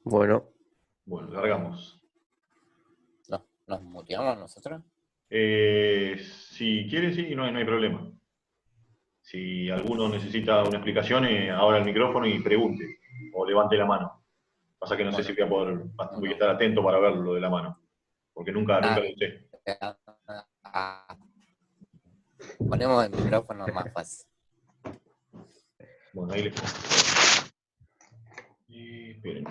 Bueno, Bueno, largamos. ¿Nos muteamos nosotros? Si quieres, sí, no hay problema. Si alguno necesita una explicación, abra el micrófono y pregunte, o levante la mano. Pasa que no sé si voy a estar atento para ver lo de la mano, porque nunca lo usé. Ponemos el micrófono más fácil. Bueno, ahí les pongo. Esperen.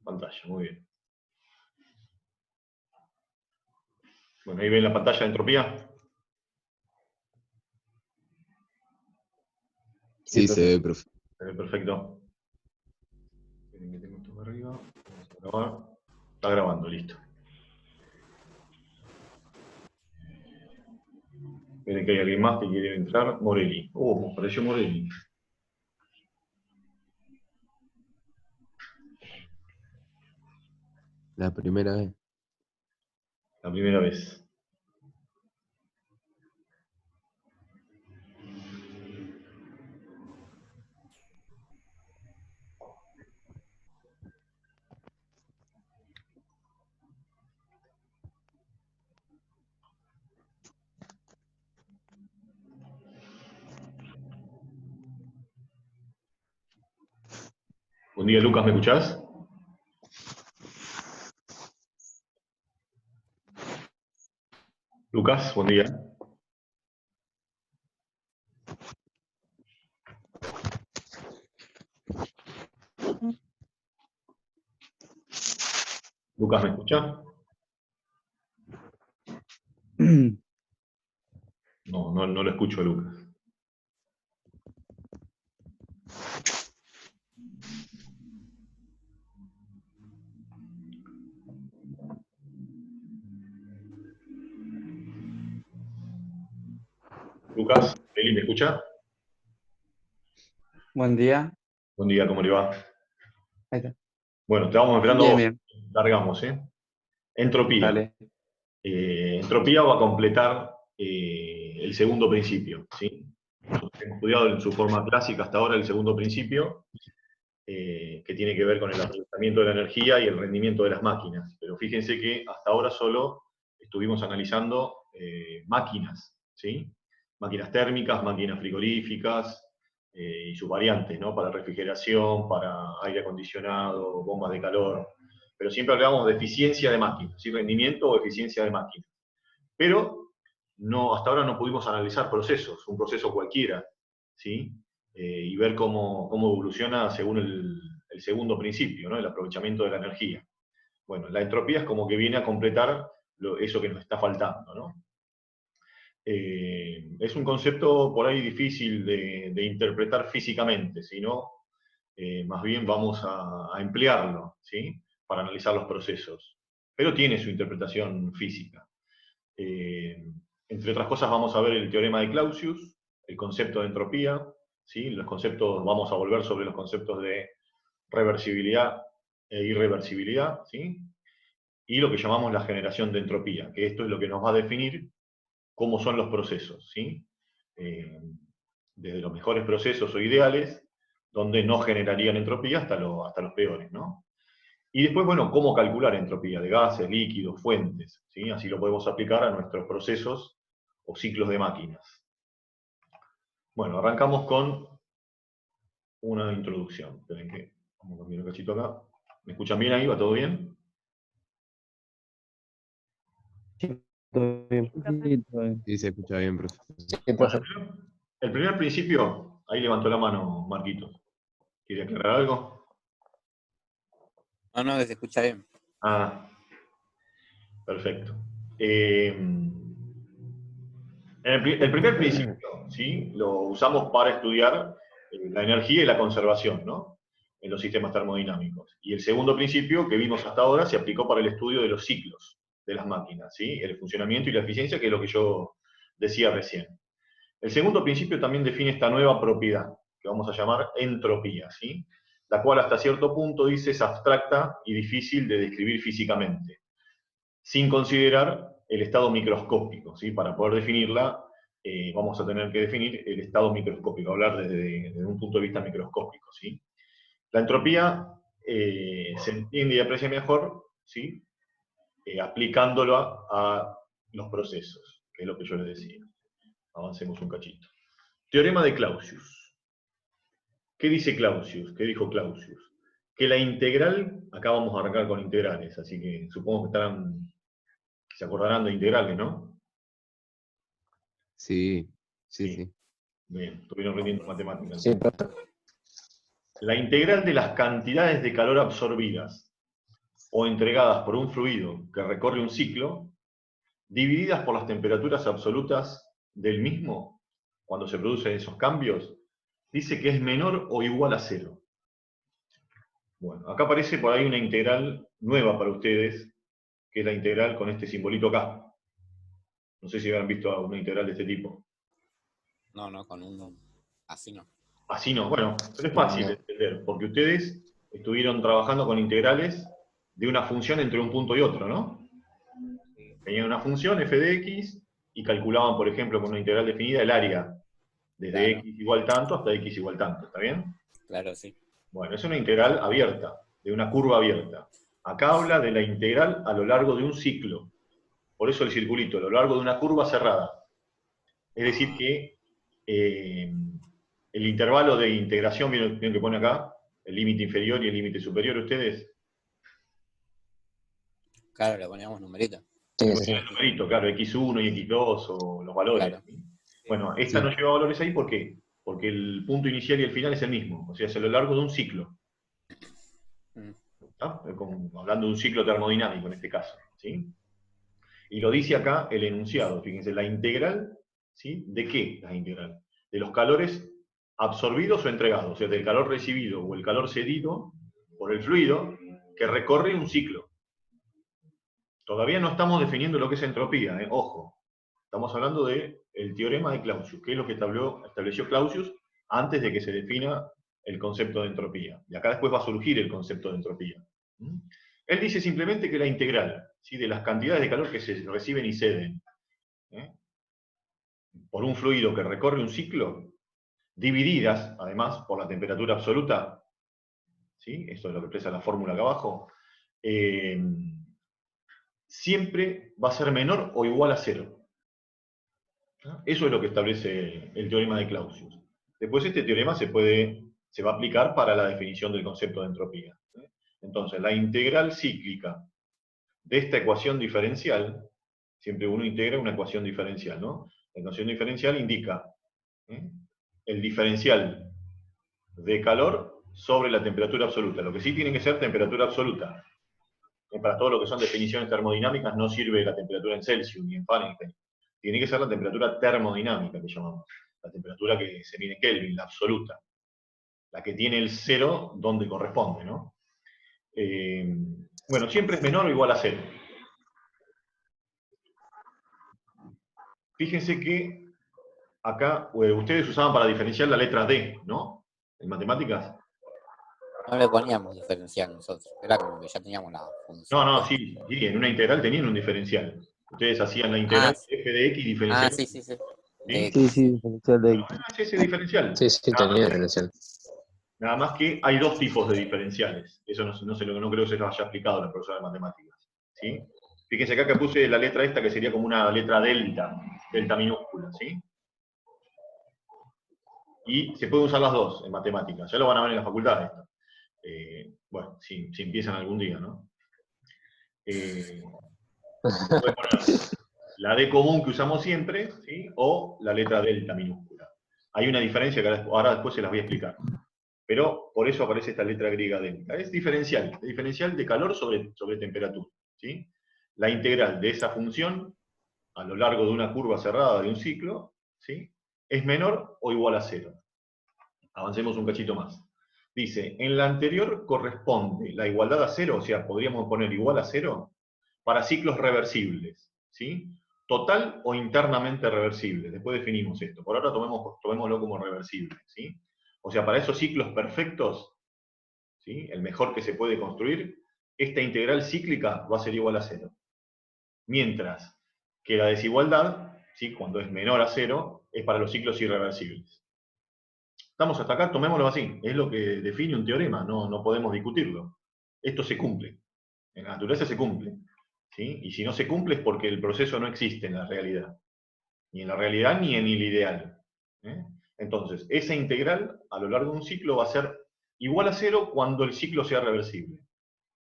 Pantalla, muy bien. Bueno, ahí ven la pantalla de entropía. Sí, se ve, profe. Se ve perfecto. Esperen que tengo esto para arriba. Vamos a grabar. Está grabando, listo. Esperen que hay alguien más que quiere entrar. Morelli. Apareció Morelli. La primera vez. La primera vez. Buen día, Lucas, ¿me escuchás? Lucas, buen día. Lucas, ¿me escucha? No lo escucho, Lucas. Lucas, Eli, ¿me escucha? Buen día. Buen día, ¿cómo le va? Ahí está. Bueno, te vamos esperando. Bien, bien. Largamos, ¿eh? Entropía. Dale. Entropía va a completar el segundo principio, ¿sí? Nosotros hemos estudiado en su forma clásica hasta ahora el segundo principio, que tiene que ver con el aprovechamiento de la energía y el rendimiento de las máquinas. Pero fíjense que hasta ahora solo estuvimos analizando máquinas, ¿sí? Máquinas térmicas, máquinas frigoríficas y sus variantes, ¿no? Para refrigeración, para aire acondicionado, bombas de calor. Pero siempre hablamos de eficiencia de máquinas, ¿sí? Rendimiento o eficiencia de máquinas. Pero hasta ahora no pudimos analizar procesos, un proceso cualquiera, ¿sí? Y ver cómo evoluciona según el segundo principio, ¿no? El aprovechamiento de la energía. Bueno, la entropía es como que viene a completar eso que nos está faltando, ¿no? Es un concepto por ahí difícil de interpretar físicamente, sino más bien vamos a emplearlo, ¿sí? Para analizar los procesos. Pero tiene su interpretación física. Entre otras cosas vamos a ver el teorema de Clausius, el concepto de entropía, ¿sí? Los conceptos, vamos a volver sobre los conceptos de reversibilidad e irreversibilidad, ¿sí? Y lo que llamamos la generación de entropía, que esto es lo que nos va a definir cómo son los procesos, ¿sí? Desde los mejores procesos o ideales, donde no generarían entropía, hasta los peores, ¿no? Y después, bueno, cómo calcular entropía de gases, líquidos, fuentes, ¿sí? Así lo podemos aplicar a nuestros procesos o ciclos de máquinas. Bueno, arrancamos con una introducción. Esperen que vamos a cambiar un cachito acá. ¿Me escuchan bien ahí? ¿Va todo bien? Todo bien. Sí, se escucha bien, profe. Bueno, el primer principio, ahí levantó la mano Marquitos. ¿Quiere aclarar algo? No, que se escucha bien. Ah, perfecto. El primer principio, ¿sí? Lo usamos para estudiar la energía y la conservación, ¿no? En los sistemas termodinámicos. Y el segundo principio que vimos hasta ahora se aplicó para el estudio de los ciclos de las máquinas, ¿sí? El funcionamiento y la eficiencia, que es lo que yo decía recién. El segundo principio también define esta nueva propiedad, que vamos a llamar entropía, ¿sí? La cual hasta cierto punto, dice, es abstracta y difícil de describir físicamente, sin considerar el estado microscópico, ¿sí? Para poder definirla vamos a tener que definir el estado microscópico, hablar desde un punto de vista microscópico, ¿sí? La entropía se entiende y aprecia mejor, ¿sí? Aplicándolo a los procesos, que es lo que yo les decía. Avancemos un cachito. Teorema de Clausius. ¿Qué dice Clausius? ¿Qué dijo Clausius? Que la integral, acá vamos a arrancar con integrales, así que supongo que se acordarán de integrales, ¿no? Sí, sí, Sí. sí. Bien, estuvieron rindiendo matemáticas. Sí, profe. La integral de las cantidades de calor absorbidas o entregadas por un fluido que recorre un ciclo, divididas por las temperaturas absolutas del mismo, cuando se producen esos cambios, dice que es menor o igual a 0. Bueno, acá aparece por ahí una integral nueva para ustedes, que es la integral con este simbolito acá. No sé si habrán visto una integral de este tipo. No, con uno. Así no. Así no, bueno, pero es fácil de entender, porque ustedes estuvieron trabajando con integrales de una función entre un punto y otro, ¿no? Tenían una función f de x y calculaban, por ejemplo, con una integral definida el área, desde Claro. x igual tanto hasta x igual tanto, ¿está bien? Claro, sí. Bueno, es una integral abierta, de una curva abierta. Acá habla de la integral a lo largo de un ciclo. Por eso el circulito, a lo largo de una curva cerrada. Es decir que el intervalo de integración, ¿vieron que pone acá? El límite inferior y el límite superior, ustedes. Claro, le poníamos numerito. Sí, sí. El numerito, claro, x1 y x2 o los valores. Claro. ¿Sí? Bueno, esta Sí. no lleva valores ahí, ¿por qué? Porque el punto inicial y el final es el mismo, o sea, es a lo largo de un ciclo. Mm. ¿Está? Como hablando de un ciclo termodinámico en este caso. ¿Sí? Y lo dice acá el enunciado, fíjense, la integral, ¿sí? ¿De qué la integral? De los calores absorbidos o entregados, o sea, del calor recibido o el calor cedido por el fluido que recorre un ciclo. Todavía no estamos definiendo lo que es entropía, ojo. Estamos hablando del teorema de Clausius, que es lo que estableció Clausius antes de que se defina el concepto de entropía. Y acá después va a surgir el concepto de entropía. Él dice simplemente que la integral, ¿sí? De las cantidades de calor que se reciben y ceden por un fluido que recorre un ciclo, divididas, además, por la temperatura absoluta, ¿sí? Esto es lo que expresa la fórmula acá abajo, siempre va a ser menor o igual a 0. Eso es lo que establece el teorema de Clausius. Después este teorema se va a aplicar para la definición del concepto de entropía. Entonces, la integral cíclica de esta ecuación diferencial, siempre uno integra una ecuación diferencial, ¿no? La ecuación diferencial indica el diferencial de calor sobre la temperatura absoluta. Lo que sí tiene que ser temperatura absoluta. Para todo lo que son definiciones termodinámicas no sirve la temperatura en Celsius ni en Fahrenheit. Tiene que ser la temperatura termodinámica, que llamamos. La temperatura que se mide en Kelvin, la absoluta. La que tiene el cero donde corresponde, ¿no? Bueno, siempre es menor o igual a 0. Fíjense que acá ustedes usaban para diferenciar la letra D, ¿no? En matemáticas. No le poníamos diferencial nosotros. Era como que ya teníamos la función. No, sí, en una integral tenían un diferencial. Ustedes hacían la integral sí. f de x diferencial. Sí. ¿Sí? Sí, sí, diferencial de X. Es ese diferencial. Sí, sí, tenía diferencial. Nada más que hay dos tipos de diferenciales. Eso no creo que se lo haya explicado la profesora de matemáticas. ¿Sí? Fíjense acá que puse la letra esta que sería como una letra delta minúscula, ¿sí? Y se pueden usar las dos en matemáticas. Ya lo van a ver en la facultad esto. Bueno, si empiezan algún día, ¿no? Pueden poner la D común que usamos siempre, ¿sí? O la letra delta minúscula. Hay una diferencia que ahora después se las voy a explicar. Pero por eso aparece esta letra griega delta. Es diferencial de calor sobre temperatura. ¿Sí? La integral de esa función a lo largo de una curva cerrada de un ciclo, ¿sí? Es menor o igual a 0. Avancemos un cachito más. Dice, en la anterior corresponde la igualdad a 0, o sea, podríamos poner igual a 0, para ciclos reversibles. ¿Sí? Total o internamente reversibles. Después definimos esto. Por ahora tomémoslo como reversible. ¿Sí? O sea, para esos ciclos perfectos, ¿sí? El mejor que se puede construir, esta integral cíclica va a ser igual a 0. Mientras que la desigualdad ¿sí? Cuando es menor a 0, es para los ciclos irreversibles. ¿Estamos hasta acá? Tomémoslo así. Es lo que define un teorema, no podemos discutirlo. Esto se cumple. En la naturaleza se cumple. ¿Sí? Y si no se cumple es porque el proceso no existe en la realidad. Ni en la realidad ni en el ideal. Entonces, esa integral a lo largo de un ciclo va a ser igual a 0 cuando el ciclo sea reversible.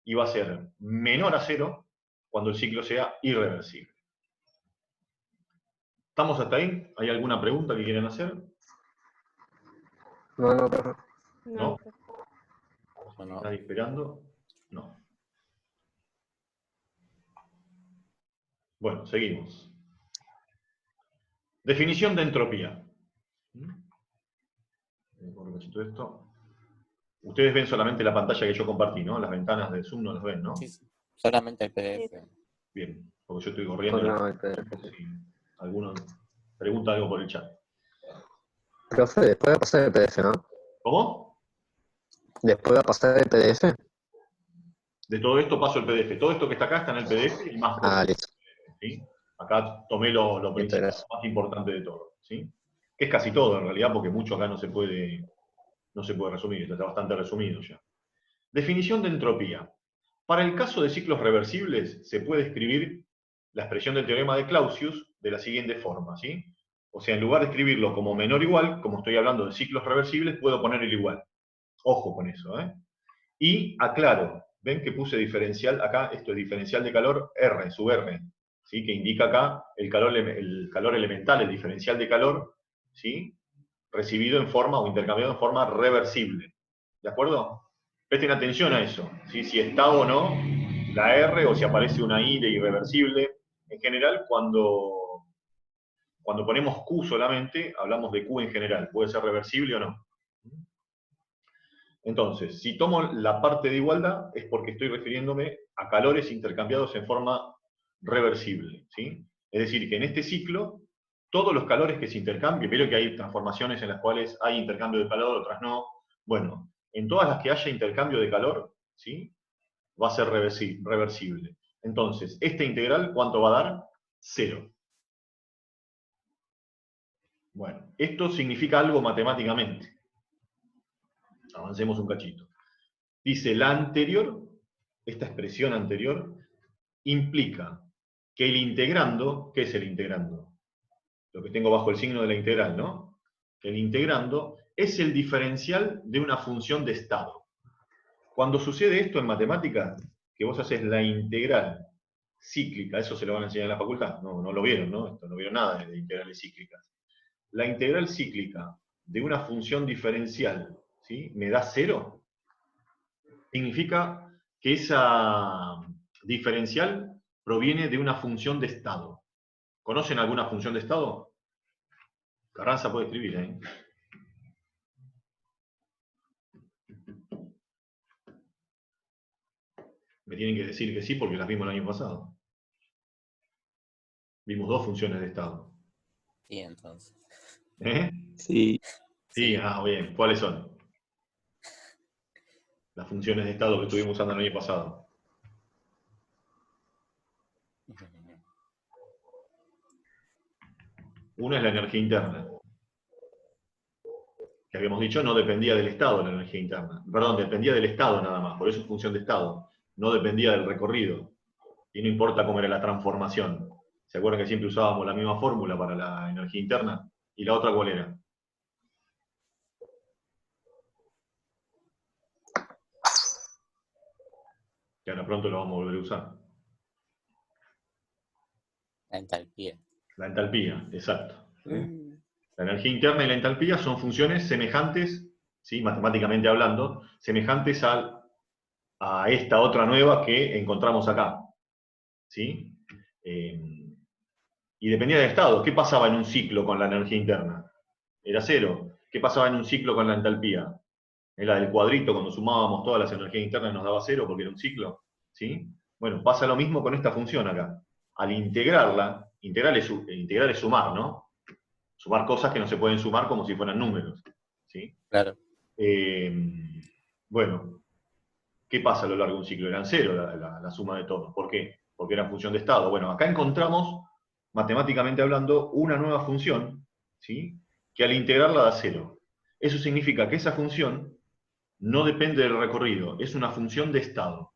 Y va a ser menor a 0 cuando el ciclo sea irreversible. ¿Estamos hasta ahí? ¿Hay alguna pregunta que quieran hacer? No, profe. ¿No? No. ¿Están esperando? No. Bueno, seguimos. Definición de entropía. Esto. Ustedes ven solamente la pantalla que yo compartí, ¿no? Las ventanas de Zoom no las ven, ¿no? Sí, solamente el PDF. Bien, porque yo estoy corriendo. No, el PDF. Si alguno pregunta algo por el chat. Profe, después va a pasar el PDF, ¿no? ¿Cómo? Después va a pasar el PDF. De todo esto paso el PDF. Todo esto que está acá está en el PDF y más cosas. Listo. ¿Sí? Acá tomé lo principal, más importante de todo. ¿Sí? Que es casi todo en realidad, porque mucho acá no se puede resumir, esto está bastante resumido ya. Definición de entropía. Para el caso de ciclos reversibles, se puede escribir la expresión del teorema de Clausius de la siguiente forma, ¿sí? O sea, en lugar de escribirlo como menor o igual, como estoy hablando de ciclos reversibles, puedo poner el igual. Ojo con eso, ¿eh? Y aclaro, ven que puse diferencial acá, esto es diferencial de calor R, sub R, ¿sí? Que indica acá el calor elemental, el diferencial de calor, ¿sí? Recibido en forma o intercambiado en forma reversible. ¿De acuerdo? Presten atención a eso, ¿sí? Si está o no la R o si aparece una I de irreversible. En general, cuando ponemos Q solamente, hablamos de Q en general. Puede ser reversible o no. Entonces, si tomo la parte de igualdad, es porque estoy refiriéndome a calores intercambiados en forma reversible, ¿sí? Es decir, que en este ciclo, todos los calores que se intercambien, pero que hay transformaciones en las cuales hay intercambio de calor, otras no. Bueno, en todas las que haya intercambio de calor, ¿sí? Va a ser reversible. Entonces, esta integral, ¿cuánto va a dar? 0. Bueno, esto significa algo matemáticamente. Avancemos un cachito. Dice, la anterior, esta expresión anterior, implica que el integrando, ¿qué es el integrando? Lo que tengo bajo el signo de la integral, ¿no? Que el integrando es el diferencial de una función de estado. Cuando sucede esto en matemáticas, que vos haces la integral cíclica, eso se lo van a enseñar en la facultad, no lo vieron, ¿no? Esto no vieron nada de integrales cíclicas. La integral cíclica de una función diferencial, ¿sí? ¿Me da 0? Significa que esa diferencial proviene de una función de estado. ¿Conocen alguna función de estado? Carranza puede escribir, ¿eh? Me tienen que decir que sí porque las vimos el año pasado. Vimos 2 funciones de estado. Sí, entonces. ¿Eh? Sí. Sí, bien. ¿Cuáles son? Las funciones de estado que estuvimos usando el año pasado. Una es la energía interna. Que habíamos dicho no dependía del estado la energía interna. Perdón, dependía del estado nada más, por eso es función de estado. No dependía del recorrido. Y no importa cómo era la transformación. ¿Se acuerdan que siempre usábamos la misma fórmula para la energía interna? ¿Y la otra cuál era? Que ahora pronto lo vamos a volver a usar. La entalpía. La entalpía, exacto. La energía interna y la entalpía son funciones semejantes, ¿sí? Matemáticamente hablando, semejantes a esta otra nueva que encontramos acá. ¿Sí? Y dependía del estado. ¿Qué pasaba en un ciclo con la energía interna? Era 0. ¿Qué pasaba en un ciclo con la entalpía? Era del cuadrito, cuando sumábamos todas las energías internas nos daba 0 porque era un ciclo. ¿Sí? Bueno, pasa lo mismo con esta función acá. Al integrarla, integrar es sumar, ¿no? Sumar cosas que no se pueden sumar como si fueran números. ¿Sí? Claro. Bueno, ¿qué pasa a lo largo de un ciclo? Eran 0 la suma de todos. ¿Por qué? Porque era función de estado. Bueno, acá encontramos matemáticamente hablando, una nueva función, ¿sí? Que al integrarla da 0. Eso significa que esa función no depende del recorrido, es una función de estado,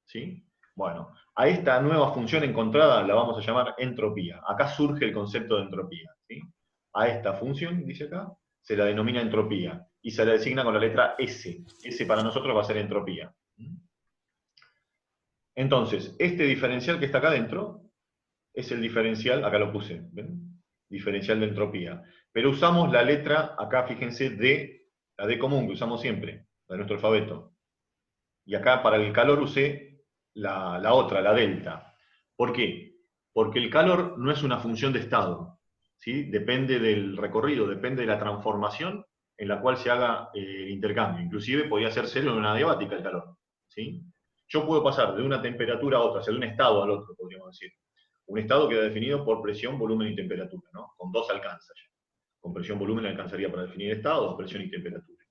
¿sí? Bueno, a esta nueva función encontrada la vamos a llamar entropía. Acá surge el concepto de entropía, ¿sí? A esta función, dice acá, se la denomina entropía, y se la designa con la letra S. S para nosotros va a ser entropía. Entonces, este diferencial que está acá adentro es el diferencial, acá lo puse, ¿ven? Diferencial de entropía. Pero usamos la letra, acá fíjense, D, la D común que usamos siempre, la de nuestro alfabeto. Y acá para el calor usé la otra, la delta. ¿Por qué? Porque el calor no es una función de estado, ¿sí? Depende del recorrido, depende de la transformación en la cual se haga el intercambio. Inclusive podía ser cero en una adiabática el calor, ¿sí? Yo puedo pasar de una temperatura a otra, o sea, de un estado al otro, podríamos decir. Un estado queda definido por presión, volumen y temperatura, ¿no? Con dos alcanza ya. Con presión, volumen alcanzaría para definir estado, presión y temperatura.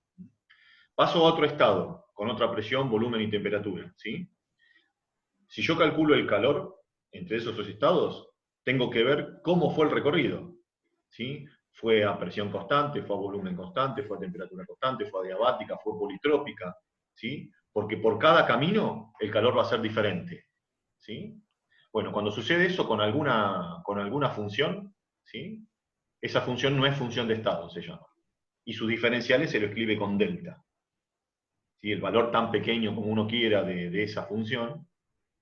Paso a otro estado, con otra presión, volumen y temperatura, ¿sí? Si yo calculo el calor entre esos dos estados, tengo que ver cómo fue el recorrido, ¿sí? Fue a presión constante, fue a volumen constante, fue a temperatura constante, fue adiabática, fue politrópica, ¿sí? Porque por cada camino el calor va a ser diferente, ¿sí? Bueno, cuando sucede eso con alguna función, ¿sí? Esa función no es función de estado, se llama. Y sus diferenciales se lo escribe con delta. ¿Sí? El valor tan pequeño como uno quiera de esa función,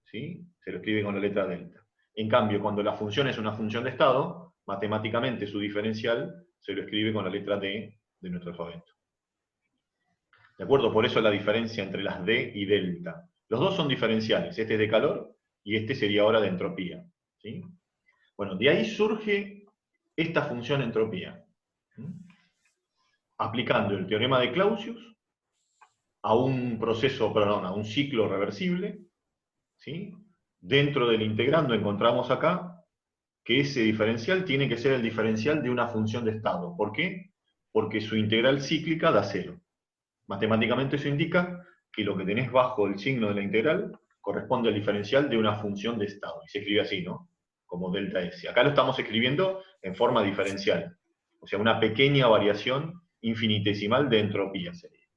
¿sí? Se lo escribe con la letra delta. En cambio, cuando la función es una función de estado, matemáticamente su diferencial se lo escribe con la letra D de nuestro alfabeto. ¿De acuerdo? Por eso la diferencia entre las D y delta. Los dos son diferenciales. Este es de calor y este sería ahora de entropía, ¿sí? Bueno, de ahí surge esta función entropía, ¿sí? Aplicando el teorema de Clausius a un proceso, perdón, a un ciclo reversible, ¿sí? Dentro del integrando encontramos acá que ese diferencial tiene que ser el diferencial de una función de estado. ¿Por qué? Porque su integral cíclica da 0. Matemáticamente eso indica que lo que tenés bajo el signo de la integral corresponde al diferencial de una función de estado. Y se escribe así, ¿no? Como delta S. Acá lo estamos escribiendo en forma diferencial. O sea, una pequeña variación infinitesimal de entropía sería.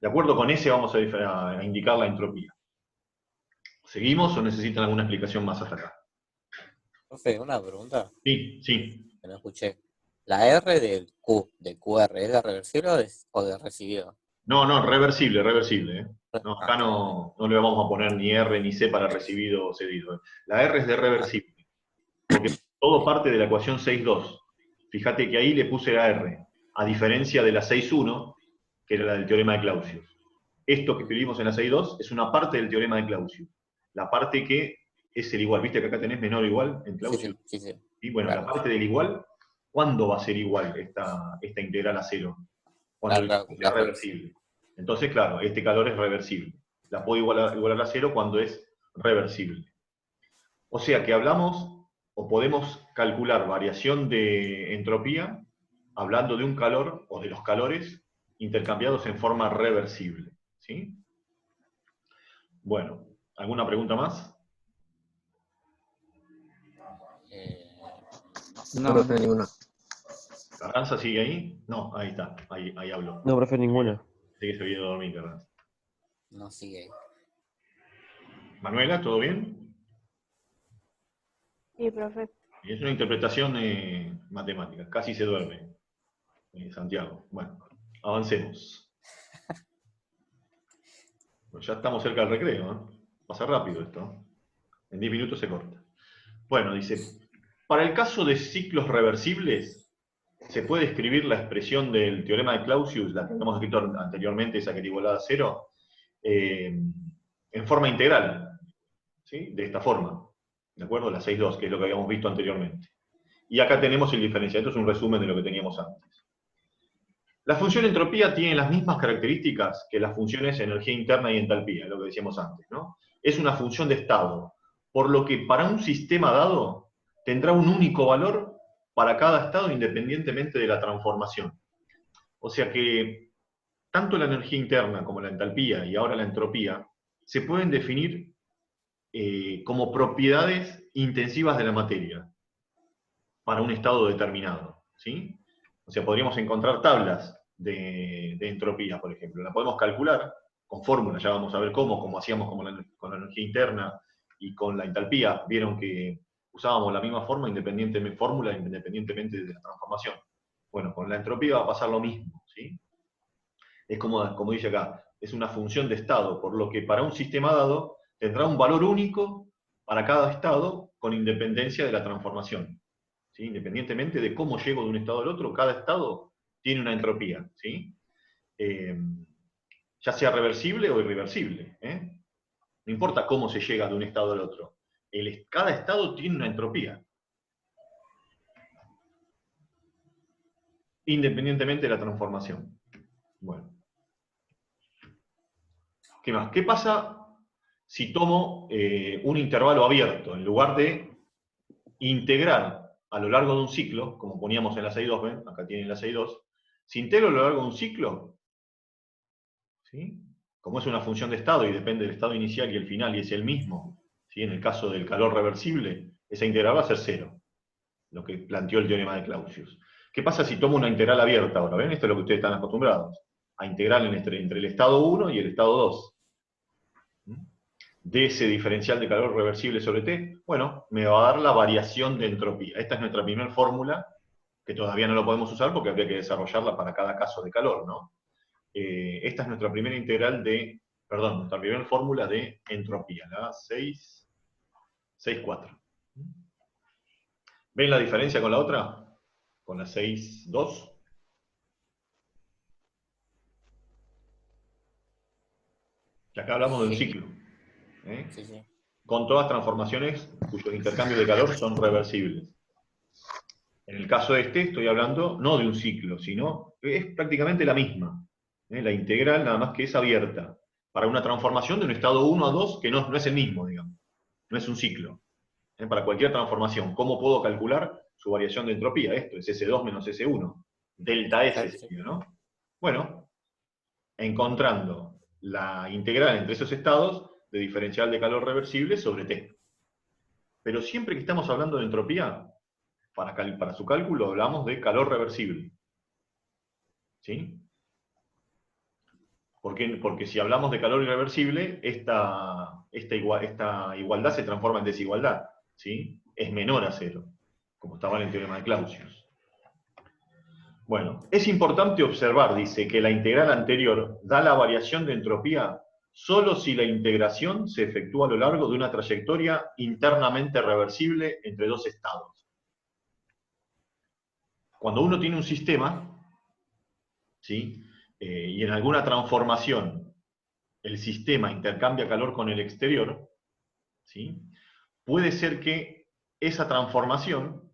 De acuerdo con ese vamos a indicar la entropía. ¿Seguimos o necesitan alguna explicación más hasta acá? Profe, una pregunta Sí, sí. que no escuché. ¿La R del Q, de QR, es de reversible o de recibido? No, reversible, reversible. ¿Eh? No, Ah, acá no le vamos a poner ni R ni C para recibido o cedido. La R es de reversible, porque todo parte de la ecuación 6.2. Fíjate que ahí le puse la R, a diferencia de la 6.1, que era la del teorema de Clausius. Esto que escribimos en la 6.2 es una parte del teorema de Clausius. La parte que es el igual. ¿Viste que acá tenés menor o igual en Clausius? sí. Y bueno, Claro, la parte del igual, ¿cuándo va a ser igual esta integral a 0? Cuando el claro, calor sea claro. reversible. Entonces, claro, este calor es reversible. La puedo igualar a 0 cuando es reversible. O sea que hablamos, o podemos calcular variación de entropía, hablando de un calor, o de los calores, intercambiados en forma reversible. ¿Sí? Bueno, ¿alguna pregunta más? No, profe, ninguna. ¿Carranza sigue ahí? No, ahí está, ahí habló. No, profe, ninguna. Sí que se había ido a dormir, Carranza. No sigue. Manuela, ¿todo bien? Sí, profe. Y es una interpretación matemática, casi se duerme, Santiago. Bueno, avancemos. Pues ya estamos cerca del recreo, ¿eh? Pasa rápido esto, ¿eh? En 10 minutos se corta. Bueno, dice, para el caso de ciclos reversibles, se puede escribir la expresión del teorema de Clausius, la que hemos escrito anteriormente, esa que era igual a 0, en forma integral, ¿sí? De esta forma, ¿de acuerdo? La 6.2, que es lo que habíamos visto anteriormente. Y acá tenemos el diferencial, esto es un resumen de lo que teníamos antes. La función entropía tiene las mismas características que las funciones energía interna y entalpía, lo que decíamos antes, ¿no? Es una función de estado, por lo que para un sistema dado tendrá un único valor para cada estado independientemente de la transformación. O sea que tanto la energía interna como la entalpía y ahora la entropía se pueden definir como propiedades intensivas de la materia para un estado determinado, ¿sí? O sea, podríamos encontrar tablas de entropía, por ejemplo. La podemos calcular con fórmulas, ya vamos a ver cómo, como hacíamos con la energía interna y con la entalpía. Vieron que usábamos la misma fórmula independientemente de la transformación. Bueno, con la entropía va a pasar lo mismo, ¿sí? Es como dice acá, es una función de estado, por lo que para un sistema dado tendrá un valor único para cada estado con independencia de la transformación. ¿Sí? Independientemente de cómo llego de un estado al otro, cada estado tiene una entropía, ¿sí? Ya sea reversible o irreversible. No importa cómo se llega de un estado al otro. Cada estado tiene una entropía. Independientemente de la transformación. Bueno. ¿Qué más? ¿Qué pasa si tomo un intervalo abierto en lugar de integrar a lo largo de un ciclo, como poníamos en la 6.2, ¿ven? Acá tienen la 6.2, si integro a lo largo de un ciclo, ¿sí? Como es una función de estado y depende del estado inicial y el final y es el mismo, ¿sí? En el caso del calor reversible, esa integral va a ser 0, lo que planteó el teorema de Clausius. ¿Qué pasa si tomo una integral abierta ahora? ¿Ven? Esto es lo que ustedes están acostumbrados, a integrar entre el estado 1 y el estado 2. De ese diferencial de calor reversible sobre T, bueno, me va a dar la variación de entropía. Esta es nuestra primera fórmula, que todavía no lo podemos usar porque habría que desarrollarla para cada caso de calor, ¿no? Esta es nuestra primera nuestra primera fórmula de entropía, la 6.4. ¿Ven la diferencia con la otra? Con la 6.2. Que acá hablamos de un ciclo. Sí, sí. Con todas transformaciones cuyos intercambios de calor son reversibles. En el caso de este, estoy hablando no de un ciclo, sino que es prácticamente la misma. La integral nada más que es abierta, para una transformación de un estado 1 a 2, que no es el mismo, digamos. No es un ciclo. Para cualquier transformación, ¿cómo puedo calcular su variación de entropía? Esto es S2 menos S1. Delta S sería, ¿no? Bueno, encontrando la integral entre esos estados de diferencial de calor reversible sobre T. Pero siempre que estamos hablando de entropía, para su cálculo hablamos de calor reversible. ¿Sí? Porque si hablamos de calor irreversible, esta igualdad se transforma en desigualdad. ¿Sí? Es menor a 0, como estaba en el teorema de Clausius. Bueno, es importante observar, dice, que la integral anterior da la variación de entropía solo si la integración se efectúa a lo largo de una trayectoria internamente reversible entre dos estados. Cuando uno tiene un sistema, ¿sí? Y en alguna transformación el sistema intercambia calor con el exterior, ¿sí? Puede ser que esa transformación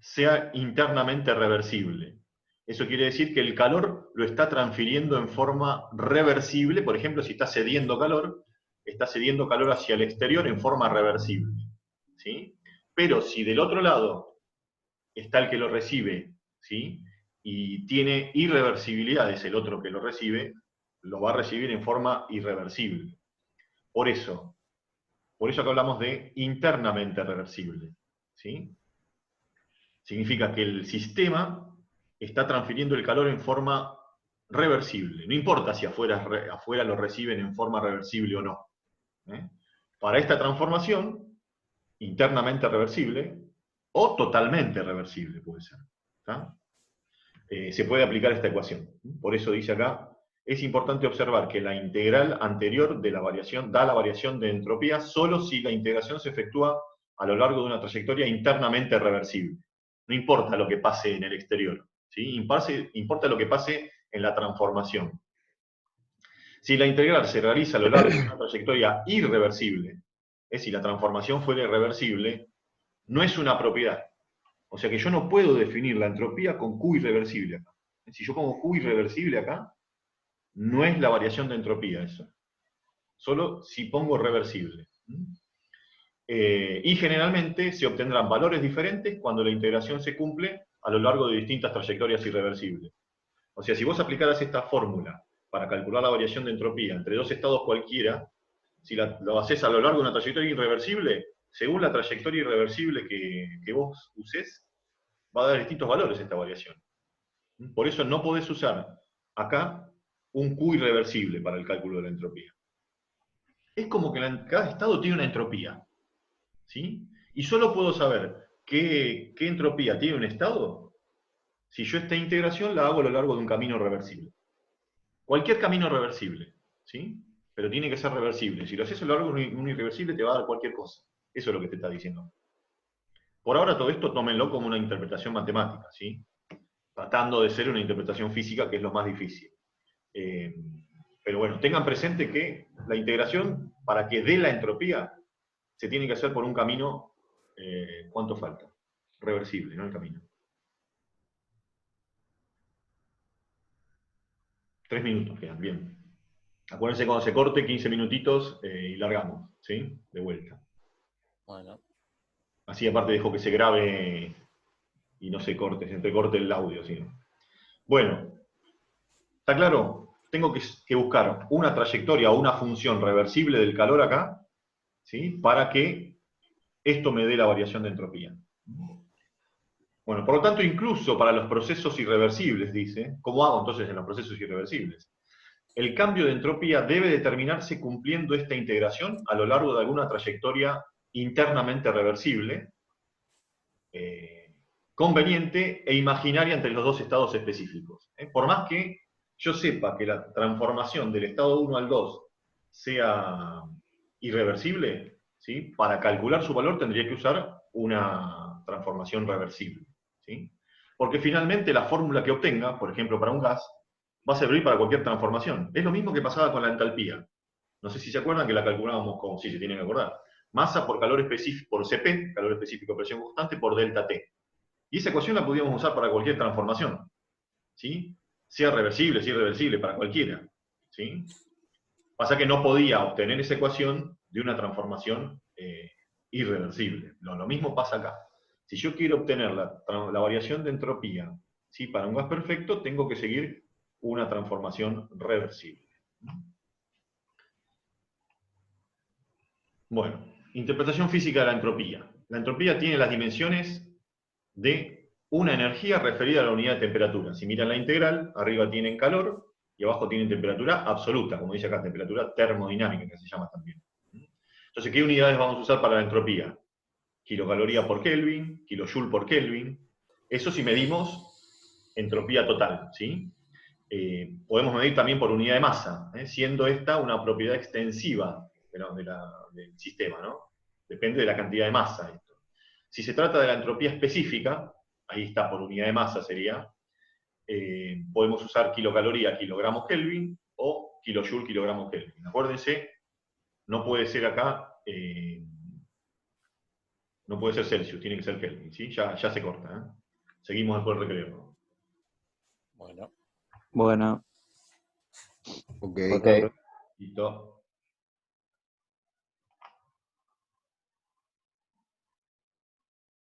sea internamente reversible. Eso quiere decir que el calor lo está transfiriendo en forma reversible. Por ejemplo, si está cediendo calor hacia el exterior en forma reversible, ¿sí? Pero si del otro lado está el que lo recibe, ¿sí? Y tiene irreversibilidades el otro que lo recibe, lo va a recibir en forma irreversible. Por eso que hablamos de internamente reversible, ¿sí? Significa que el sistema está transfiriendo el calor en forma reversible. No importa si afuera lo reciben en forma reversible o no. Para esta transformación, internamente reversible, o totalmente reversible puede ser. Se puede aplicar esta ecuación. Por eso dice acá, es importante observar que la integral anterior de la variación da la variación de entropía solo si la integración se efectúa a lo largo de una trayectoria internamente reversible. No importa lo que pase en el exterior, ¿sí? Importa lo que pase en la transformación. Si la integral se realiza a lo largo de una trayectoria irreversible, es decir, la transformación fuera irreversible, no es una propiedad. O sea que yo no puedo definir la entropía con Q irreversible acá. Si yo pongo Q irreversible acá, no es la variación de entropía eso. Solo si pongo reversible. Y generalmente se obtendrán valores diferentes cuando la integración se cumple a lo largo de distintas trayectorias irreversibles. O sea, si vos aplicaras esta fórmula para calcular la variación de entropía entre dos estados cualquiera, si lo haces a lo largo de una trayectoria irreversible, según la trayectoria irreversible que vos uses, va a dar distintos valores esta variación. Por eso no podés usar acá un Q irreversible para el cálculo de la entropía. Es como que cada estado tiene una entropía, ¿sí? Y solo puedo saber qué entropía tiene un estado si yo esta integración la hago a lo largo de un camino reversible. Cualquier camino reversible, ¿sí? Pero tiene que ser reversible. Si lo haces a lo largo de un irreversible te va a dar cualquier cosa. Eso es lo que te está diciendo. Por ahora todo esto tómenlo como una interpretación matemática, ¿sí? Tratando de ser una interpretación física, que es lo más difícil. Pero bueno, tengan presente que la integración, para que dé la entropía, se tiene que hacer por un camino, ¿cuánto falta? Reversible, ¿no? El camino. 3 minutos quedan, bien. Acuérdense cuando se corte, 15 minutitos y largamos, ¿sí? De vuelta. Bueno, Así aparte dejo que se grabe y no se corte, se entrecorte el audio, ¿sí? Bueno, ¿está claro? Tengo que buscar una trayectoria o una función reversible del calor acá, ¿sí? Para que esto me dé la variación de entropía. Bueno, por lo tanto, incluso para los procesos irreversibles, dice, ¿cómo hago entonces en los procesos irreversibles? El cambio de entropía debe determinarse cumpliendo esta integración a lo largo de alguna trayectoria internamente reversible, conveniente e imaginaria entre los dos estados específicos. Por más que yo sepa que la transformación del estado 1 al 2 sea irreversible, ¿sí? Para calcular su valor tendría que usar una transformación reversible, ¿sí? Porque finalmente la fórmula que obtenga, por ejemplo para un gas, va a servir para cualquier transformación. Es lo mismo que pasaba con la entalpía. No sé si se acuerdan que la calculábamos como, si se tienen que acordar, masa por calor específico, por Cp, calor específico, presión constante, por delta T. Y esa ecuación la podíamos usar para cualquier transformación, ¿sí? Sea reversible, sea irreversible, para cualquiera, ¿sí? Pasa que no podía obtener esa ecuación de una transformación irreversible. Lo mismo pasa acá. Si yo quiero obtener la variación de entropía, ¿sí? Para un gas perfecto, tengo que seguir una transformación reversible. Bueno, interpretación física de la entropía. La entropía tiene las dimensiones de una energía referida a la unidad de temperatura. Si miran la integral, arriba tienen calor y abajo tienen temperatura absoluta, como dice acá, temperatura termodinámica, que se llama también. Entonces, ¿qué unidades vamos a usar para la entropía? Kilocaloría por Kelvin, kilojoule por Kelvin. Eso si medimos entropía total, ¿sí? Podemos medir también por unidad de masa, siendo esta una propiedad extensiva del sistema, ¿no? Depende de la cantidad de masa esto. Si se trata de la entropía específica, ahí está por unidad de masa sería, podemos usar kilocaloría, kilogramos Kelvin, o kilojoule, kilogramos Kelvin. Acuérdense, no puede ser acá, no puede ser Celsius, tiene que ser Kelvin, ¿sí? Ya se corta, ¿eh? Seguimos después del recreo. bueno. Bueno. Ok. Ok. Listo.